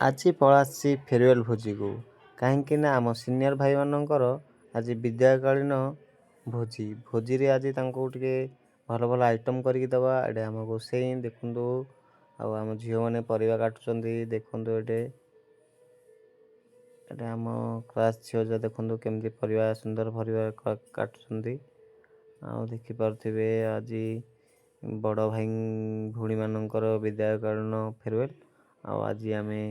ଆଜି ପଳାଆସିଛି ଫେରୱେଲ୍ ଭୋଜିକୁ କାହିଁକିନା ଆମ ସିନିୟର୍ ଭାଇମାନଙ୍କର ଆଜି ବିଦାୟକାଳୀନ ଭୋଜିରେ ଆଜି ତାଙ୍କୁ ଟିକେ ଭଲ ଭଲ ଆଇଟମ୍ କରିକି ଦେବା। ଏଇଟା ଆମ ରୋଷେଇ ଦେଖନ୍ତୁ, ଆଉ ଆମ ଝିଅମାନେ ପରିବା କାଟୁଛନ୍ତି ଦେଖନ୍ତୁ। ଏଇଟା ଆମ କ୍ଲାସ୍ ଝିଅ ଯା ଦେଖନ୍ତୁ କେମିତି ପରିବା ସୁନ୍ଦର ପରିବା କାଟୁଛନ୍ତି। ଆଉ ଦେଖିପାରୁଥିବେ ଆଜି ବଡ଼ ଭାଇ ଭଉଣୀମାନଙ୍କର ବିଦାୟକାଳୀନ ଫେରୱେଲ୍। ଆଉ ଆଜି ଆମେ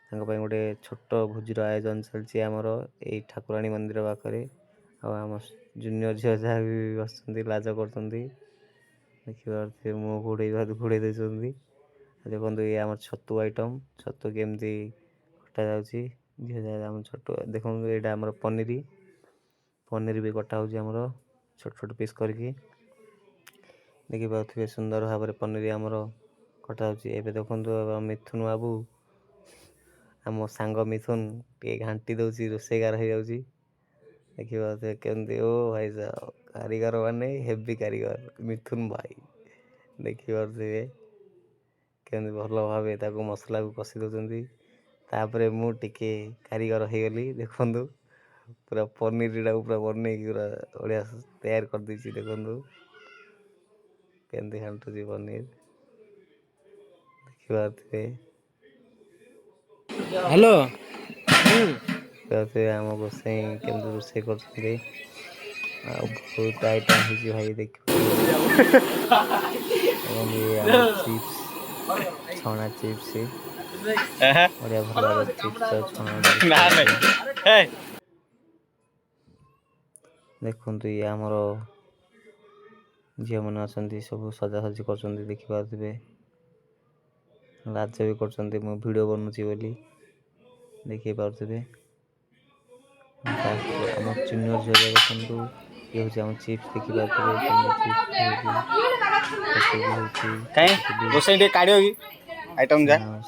ତାଙ୍କ ପାଇଁ ଗୋଟେ ଛୋଟ ଭୋଜିର ଆୟୋଜନ ଚାଲିଛି ଆମର ଏଇ ଠାକୁରାଣୀ ମନ୍ଦିର ପାଖରେ। ଆଉ ଆମ ଜୁନିୟର ଝିଅ ଯାହା ବି ବସୁଛନ୍ତି ଲାଜ କରୁଛନ୍ତି, ଦେଖିପାରୁଥିବେ ମୁହଁ ଘୋଡ଼େଇ ଦେଉଛନ୍ତି। ଦେଖନ୍ତୁ ଇଏ ଆମର ଛତୁ ଆଇଟମ୍, ଛତୁ କେମିତି କଟା ଯାଉଛି। ଝିଅ ଯାହା ଆମ ଛତୁ ଦେଖନ୍ତୁ, ଏଇଟା ଆମର ପନିର ବି କଟା ହେଉଛି ଆମର ଛୋଟ ଛୋଟ ପିସ୍ କରିକି। ଦେଖିପାରୁଥିବେ ସୁନ୍ଦର ଭାବରେ ପନିର ଆମର କଟା ହେଉଛି। ଏବେ ଦେଖନ୍ତୁ ମିଥୁନ ବାବୁ, ଆମ ସାଙ୍ଗ ମିଥୁନ ଟିକେ ଘାଣ୍ଟି ଦେଉଛି, ରୋଷେଇଗାର ହେଇଯାଉଛି। ଦେଖିପାରୁଥିବେ କେମିତି, ଓ ଭାଇ ସାହେବ କାରିଗର ମାନେ ହେଭି କାରିଗର ମିଥୁନ ଭାଇ। ଦେଖିପାରୁଥିବେ କେମିତି ଭଲ ଭାବେ ତାକୁ ମସଲାକୁ କଷି ଦେଉଛନ୍ତି। ତାପରେ ମୁଁ ଟିକେ କାରିଗର ହେଇଗଲି। ଦେଖନ୍ତୁ ପୁରା ପନିରଟାକୁ ପୁରା ବନେଇକି ପୁରା ବଢ଼ିଆ ତିଆରି କରିଦେଇଛି। ଦେଖନ୍ତୁ କେମିତି ଘାଣ୍ଟୁଛି ପନିର, ଦେଖିପାରୁଥିବେ। ହ୍ୟାଲୋ। ଦେଖିପାରୁଥିବେ ଆମ ଗୋସାଇଁ କେମିତି ରୋଷେଇ କରୁଛନ୍ତି। ଆଉ ବହୁତ ଆଇଟମ୍ ହେଇଛି ଭାଇ, ଦେଖିପାରୁଥିବେ। ଦେଖନ୍ତୁ ଇଏ ଆମର ଚିପ୍ସ, ଛଣା ଚିପ୍ସ, ବଢ଼ିଆ ଭଲ ଭାବରେ ଚିପ୍ସ ଛଣା ଦେଖିପାରୁଥିବେ। ଦେଖନ୍ତୁ ଇଏ ଆମର ଝିଅମାନେ ଅଛନ୍ତି ସବୁ ସଜାସଜି କରୁଛନ୍ତି, ଦେଖିପାରୁଥିବେ। ଲାଜ ବି କରୁଛନ୍ତି ମୁଁ ଭିଡ଼ିଓ ବନୁଛି ବୋଲି, ଦେଖିପାରୁଥିବେ। ଆମ ଜୁନିୟର ଝିଅ ଦେଖନ୍ତୁ, ଇଏ ହେଉଛି ଆମ ଚିପ୍ସ। ଦେଖିପାରୁଥିବେ କେମିତି ଚିପ୍ସ ହେଉଛି, ଛତୁ ବି ହେଉଛି, ଛତୁ ଚିଲି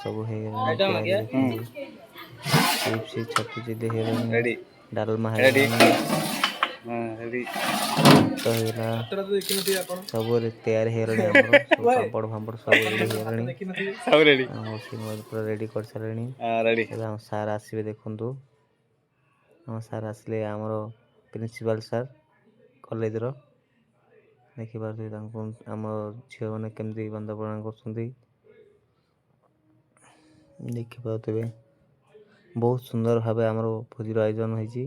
ସବୁ ହେଇଗଲାଣି ତିଆରି। ଦେଖନ୍ତୁ ଚିପ୍ସ ଛତୁ ଚିଲି ହେଇଗଲାଣି, ଡାଲମା ହେଇଗଲାଣି, ଭାତ ହେଇଗଲା, ସବୁରେ ତିଆରି ହେଇଗଲାଣି। ଆମର ସବୁ ପାମ୍ପଡ଼ ଫାମ୍ପଡ଼ ସବୁ ରେଡ଼ି ହେଇଗଲାଣି। ଆମ ପୁରା ରେଡ଼ି କରିସାରିଲେଣି। ଏବେ ଆମ ସାର୍ ଆସିବେ। ଦେଖନ୍ତୁ ଆମ ସାର୍ ଆସିଲେ, ଆମର ପ୍ରିନ୍ସିପାଲ୍ ସାର୍ କଲେଜର। ଦେଖିପାରୁଥିବେ ତାଙ୍କୁ ଆମ ଝିଅମାନେ କେମିତି ବନ୍ଦାପନା କରୁଛନ୍ତି, ଦେଖିପାରୁଥିବେ। ବହୁତ ସୁନ୍ଦର ଭାବେ ଆମର ଭୋଜିର ଆୟୋଜନ ହେଇଛି।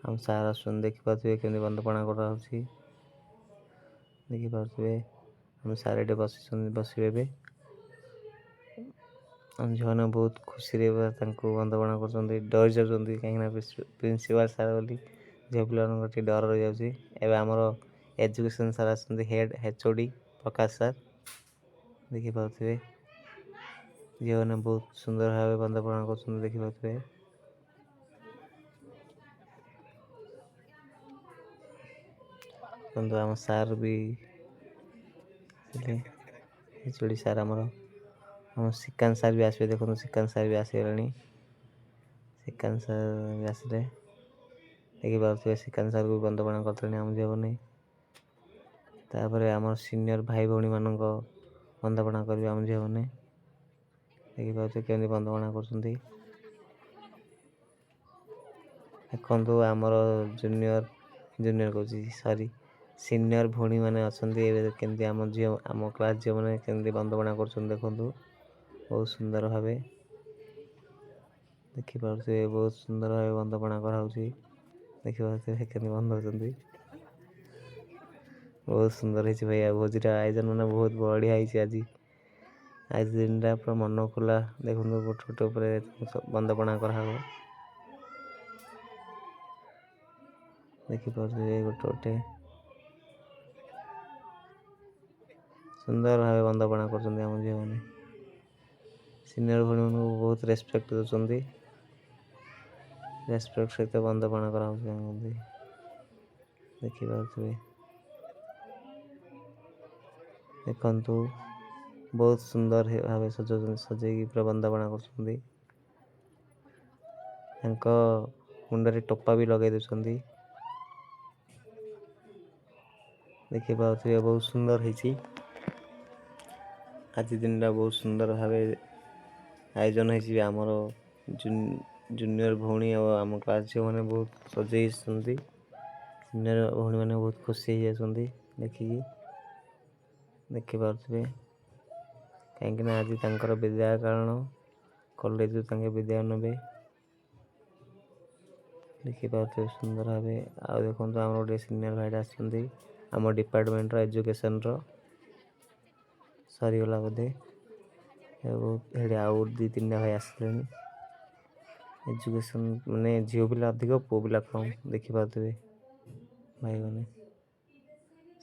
ଆମ ସାର୍ ଆସୁଛନ୍ତି, ଦେଖିପାରୁଥିବେ କେମିତି ବନ୍ଦାପନା କରାହେଉଛି। ଦେଖିପାରୁଥିବେ ଆମ ସାର୍ ଏଠି ବସିବେ ଏବେ। ଆମ ଝିଅମାନେ ବହୁତ ଖୁସିରେ ତାଙ୍କୁ ବନ୍ଦାପନା କରୁଛନ୍ତି, ଡରି ଯାଉଛନ୍ତି କାହିଁକିନା ପ୍ରିନ୍ସିପାଲ୍ ସାର୍ ବୋଲି ଝିଅ ପିଲାମାନଙ୍କ ଟିକେ ଡର ରହିଯାଉଛି। ଏବେ ଆମର ଏଜୁକେସନ୍ ସାର୍ ଆସୁଛନ୍ତି, ହେଡ଼୍ HOD ପ୍ରକାଶ ସାର୍। ଦେଖିପାରୁଥିବେ ଝିଅମାନେ ବହୁତ ସୁନ୍ଦର ଭାବେ ବନ୍ଦାପନା କରୁଛନ୍ତି, ଦେଖିପାରୁଥିବେ। ଦେଖନ୍ତୁ ଆମ ସାର୍ ବି ଆସିଲେ, HOD ସାର୍ ଆମ ଶ୍ରୀକାନ୍ତ ସାର୍ ବି ଆସିବେ। ଦେଖନ୍ତୁ ଶ୍ରୀକାନ୍ତ ସାର୍ ବି ଆସିଗଲେଣି। ଶ୍ରୀକାନ୍ତ ସାର୍ ବି ଆସିଲେ, ଦେଖିପାରୁଥିବେ ଶ୍ରୀକାନ୍ତ ସାର୍କୁ ବନ୍ଦାପନା କରିଦେଲେଣି ଆମ ଝିଅମାନେ। ତାପରେ ଆମର ସିନିୟର ଭାଇ ଭଉଣୀମାନଙ୍କ ବନ୍ଦାପନା କରିବେ ଆମ ଝିଅମାନେ। ଦେଖିପାରୁଥିବେ କେମିତି ବନ୍ଦାପନା କରୁଛନ୍ତି। ଦେଖନ୍ତୁ ଆମର ସିନିୟର ଭଉଣୀମାନେ ଅଛନ୍ତି। ଏବେ କେମିତି ଆମ କ୍ଲାସ୍ ଝିଅମାନେ କେମିତି ବନ୍ଦାପନା କରୁଛନ୍ତି, ଦେଖନ୍ତୁ ବହୁତ ସୁନ୍ଦର ଭାବେ। ଦେଖିପାରୁଥିବେ ବହୁତ ସୁନ୍ଦର ଭାବେ ବନ୍ଦାପନା କରାହେଉଛି। ଦେଖିପାରୁଥିବେ କେମିତି ବନ୍ଦଉଛନ୍ତି, ବହୁତ ସୁନ୍ଦର ହେଇଛି ଭାଇ। ଆଉ ଭୋଜିର ଆୟୋଜନ ମାନେ ବହୁତ ବଢ଼ିଆ ହେଇଛି। ଆଜି ଦିନଟା ପୁରା ମନ ଖୋଲା। ଦେଖନ୍ତୁ ଗୋଟେ ଉପରେ ବନ୍ଦାପନା କରାହେବ, ଦେଖିପାରୁଥିବେ ଗୋଟେ ସୁନ୍ଦର ଭାବେ ବନ୍ଦାପନା କରୁଛନ୍ତି ଆମ ଝିଅମାନେ। ସିନିୟର ଭଉଣୀମାନଙ୍କୁ ବହୁତ ରେସ୍ପେକ୍ଟ ଦେଉଛନ୍ତି, ରେସ୍ପେକ୍ଟ ସହିତ ବନ୍ଦାପନା କରାହେଉଛି। ଦେଖିପାରୁଥିବେ ଦେଖନ୍ତୁ ବହୁତ ସୁନ୍ଦର ଭାବେ ସଜେଇକି ପୁରା ବନ୍ଦାପନା କରୁଛନ୍ତି। ତାଙ୍କ ମୁଣ୍ଡରେ ଟୋପା ବି ଲଗାଇ ଦେଉଛନ୍ତି, ଦେଖିପାରୁଥିବେ ବହୁତ ସୁନ୍ଦର ହେଇଛି। ଆଜି ଦିନଟା ବହୁତ ସୁନ୍ଦର ଭାବେ ଆୟୋଜନ ହେଇଛି ଆମର ଜୁନିୟର ଭଉଣୀ ଆଉ ଆମ କ୍ଲାସ୍ ଝିଅମାନେ ବହୁତ ସଜେଇଛନ୍ତି। ଜୁନିୟର ଭଉଣୀମାନେ ବହୁତ ଖୁସି ହେଇଯାଇଛନ୍ତି ଦେଖିପାରୁଥିବେ, କାହିଁକିନା ଆଜି ତାଙ୍କର ବିଦାୟ କାରଣ। କଲେଜରୁ ତାଙ୍କେ ବିଦାୟ ନେବେ, ଦେଖିପାରୁଥିବେ ସୁନ୍ଦର ଭାବେ। ଆଉ ଦେଖନ୍ତୁ ଆମର ଗୋଟେ ସିନିୟର ଭାଇଟା ଆସିଛନ୍ତି ଆମ ଡିପାର୍ଟମେଣ୍ଟର ଏଜୁକେସନର, ସରିଗଲା ବୋଧେ। ସେଠି ଆଉ 2-3ଟା ଭାଇ ଆସିଲେଣି। ଏଜୁକେସନ୍ ମାନେ ଝିଅ ପିଲା ଅଧିକ ପୁଅ ପିଲା କମ୍, ଦେଖିପାରୁଥିବେ ଭାଇମାନେ।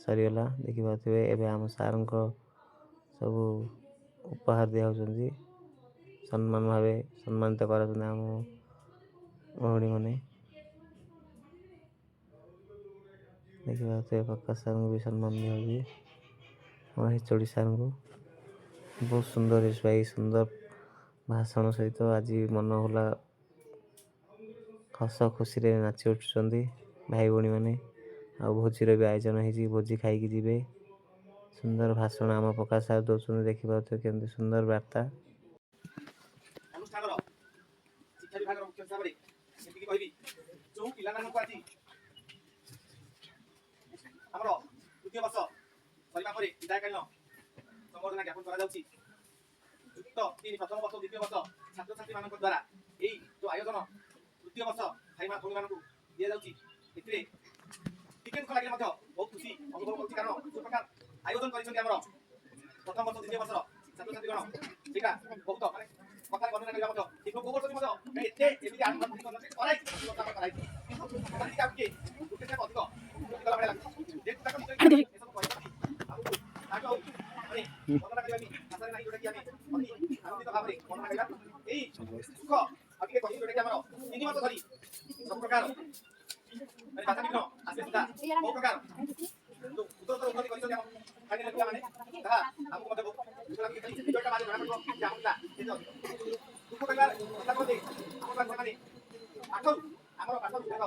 ସରିଗଲା ଦେଖିପାରୁଥିବେ। ଏବେ ଆମ ସାର୍ଙ୍କ ସବୁ ଉପହାର ଦିଆହେଉଛନ୍ତି, ସମ୍ମାନ ଭାବେ ସମ୍ମାନିତ କରାଉଛନ୍ତି ଆମ ଭଉଣୀମାନେ। ଦେଖିପାରୁଥିବେ ପ୍ରକାଶ ସାର୍ଙ୍କୁ ବି ସମ୍ମାନ ଦିଆହେଉଛି, ଆମ HOD ସାର୍ଙ୍କୁ। ବହୁତ ସୁନ୍ଦର ଭାଇ, ସୁନ୍ଦର ଭାଷଣ ସହିତ ଆଜି ମନ ହେଲା ହସ ଖୁସିରେ ନାଚି ଉଠୁଛନ୍ତି ଭାଇ ଭଉଣୀମାନେ। ଆଉ ଭୋଜିର ବି ଆୟୋଜନ ହେଇଛି, ଭୋଜି ଖାଇକି ଯିବେ। ସୁନ୍ଦର ଭାଷଣ ଆମ ପ୍ରକାଶ ସାର୍ ଦେଉଛନ୍ତି, ଦେଖିପାରୁଥିବେ କେମିତି ସୁନ୍ଦର ବାର୍ତ୍ତା। ଅନୁଷ୍ଠାନର ଶିକ୍ଷା ବିଭାଗର ମୁଖ୍ୟ ହିସାବରେ ଏତିକି କହିବି, ଯେଉଁ ପିଲାମାନଙ୍କୁ ଆଜି ଆମର ତୃତୀୟ ବର୍ଷ ସରିବା ପରେ ବିଦାୟକାଳୀନ ସମ୍ବର୍ଦ୍ଧନା ଜ୍ଞାପନ କରାଯାଉଛି। ଯୁକ୍ତ 3 ପ୍ରଥମ ବର୍ଷ ଦ୍ୱିତୀୟ ବର୍ଷ ଛାତ୍ରଛାତ୍ରୀମାନଙ୍କ ଦ୍ୱାରା ଏଇ ଯେଉଁ ଆୟୋଜନ ତୃତୀୟ ବର୍ଷ ଭାଇମା ଭଉଣୀମାନଙ୍କୁ ଦିଆଯାଉଛି, ଏଥିରେ ଟିକେ ଦୁଃଖ ଲାଗିଲେ ମଧ୍ୟ ବହୁତ ଖୁସି ଅନୁଭବ କରୁଛି। କାରଣ ଯେଉଁ ପ୍ରକାର ଆୟୋଜନ କରିଛନ୍ତି ଆମର ପ୍ରଥମ ବର୍ଷ ଦ୍ୱିତୀୟ ବର୍ଷର ଛାତ୍ରଛାତ୍ରୀଗଣ, ସେଇଟା ବହୁତ ମାନେ କଥାରେ ବର୍ଣ୍ଣନା କରିବା ମଧ୍ୟ ଠିକ୍। କୋଉ ବର୍ଷ ମଧ୍ୟ ଏମିତି କରାଇଛି ଗୋଟେ ଅଧିକ ଗଲା ଭଳିଆ ଲାଗୁଛି। ଯେହେତୁ ତାଙ୍କ ନିଜ ଏସବୁ କରିଛନ୍ତି, ଆମକୁ ତାଙ୍କ ମାନେ ବର୍ଣ୍ଣନା କରିବା ବି ଭାଷାରେ ନାହିଁ, ଯୋଉଟାକି ଆମେ ଅତି ଆନନ୍ଦିତ ଭାବରେ ବର୍ଣ୍ଣନା କରିବା। ଏଇ ସୁଖ ଆଉ ଟିକେ କହିବି, ଯୋଉଟାକି ଆମର 3 ମାସ ଧରି ସବୁ ପ୍ରକାର ମାନେ ବାଧା ବିଘ୍ନ ଆସିବେ ସୁଦ୍ଧା ବହୁ ପ୍ରକାର ଉତ୍ତରୋତ୍ତର ଉନ୍ନତି କରିଛନ୍ତି ଆମ ଫାଇନାଲ ପିଲାମାନେ। ତାହା ଆମକୁ ମଧ୍ୟ ବହୁତ ଦୁଃଖ ଲାଗୁଛି। ରିଜଲ୍ଟଟା ବାହାରେ ଜଣାପଡ଼ିବ ଯେ ଆମ ପିଲା କେତେ ଅଧିକ ଦୁଃଖ କରିବାର କଥା କୁହନ୍ତି। ଆମ ସେମାନେ ପାଠରୁ ଆମର ପାଠ ବିଭାଗ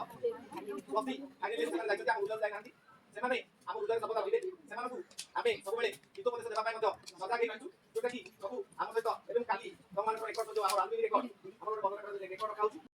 ପ୍ରତି ଫାଇନାଲି ସେମାନେ ଯାଇଛନ୍ତି, ଆମ ହୃଦୟରୁ ଯାଇନାହାନ୍ତି। ସେମାନେ ଆମ ହୃଦୟରେ ସର୍ବଦା ରହିବେ। ସେମାନଙ୍କୁ ଆମେ ସବୁବେଳେ ହିତୋପଦେଶ ଦେବା ପାଇଁ ମଧ୍ୟ ସଜାଗ ହେଇ ରହିଛୁ, ଯୋଉଟାକି